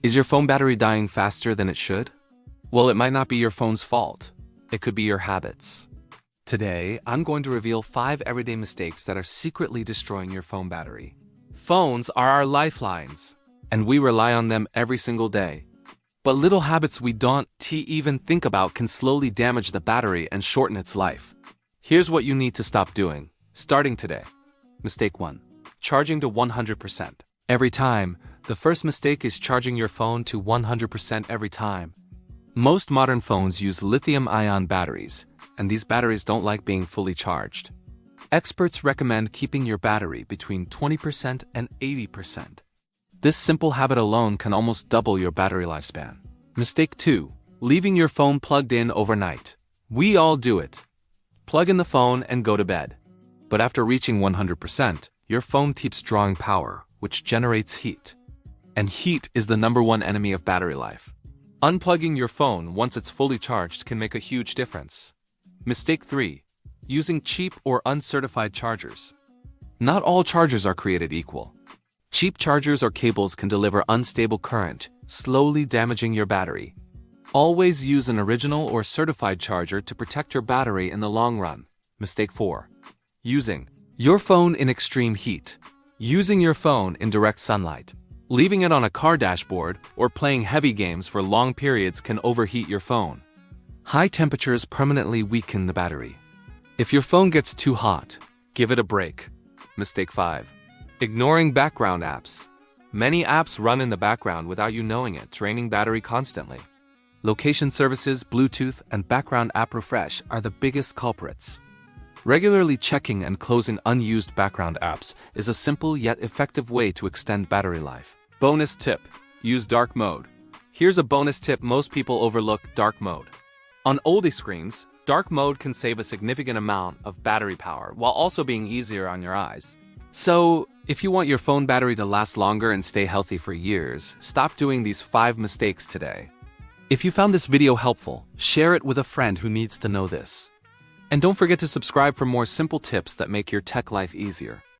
Is your phone battery dying faster than it should? Well, it might not be your phone's fault. It could be your habits. Today, I'm going to reveal 5 everyday mistakes that are secretly destroying your phone battery. Phones are our lifelines, and we rely on them every single day. But little habits we don't even think about can slowly damage the battery and shorten its life. Here's what you need to stop doing, starting today. Mistake 1. Charging to 100%. Every time. The first mistake is charging your phone to 100% every time. Most modern phones use lithium-ion batteries, and these batteries don't like being fully charged. Experts recommend keeping your battery between 20% and 80%. This simple habit alone can almost double your battery lifespan. Mistake 2. Leaving your phone plugged in overnight. We all do it. Plug in the phone and go to bed. But after reaching 100%, your phone keeps drawing power, which generates heat. And heat is the #1 enemy of battery life. Unplugging your phone once it's fully charged can make a huge difference. Mistake 3. Using cheap or uncertified chargers. Not all chargers are created equal. Cheap chargers or cables can deliver unstable current, slowly damaging your battery. Always use an original or certified charger to protect your battery in the long run. Mistake 4. Using your phone in extreme heat. Using your phone in direct sunlight. Leaving it on a car dashboard or playing heavy games for long periods can overheat your phone. High temperatures permanently weaken the battery. If your phone gets too hot, give it a break. Mistake 5. Ignoring background apps. Many apps run in the background without you knowing it, draining battery constantly. Location services, Bluetooth, and background app refresh are the biggest culprits. Regularly checking and closing unused background apps is a simple yet effective way to extend battery life. Bonus tip: use dark mode. Here's a bonus tip most people overlook: dark mode. On oldie screens, dark mode can save a significant amount of battery power while also being easier on your eyes. So, if you want your phone battery to last longer and stay healthy for years, stop doing these 5 mistakes today. If you found this video helpful, share it with a friend who needs to know this. And don't forget to subscribe for more simple tips that make your tech life easier.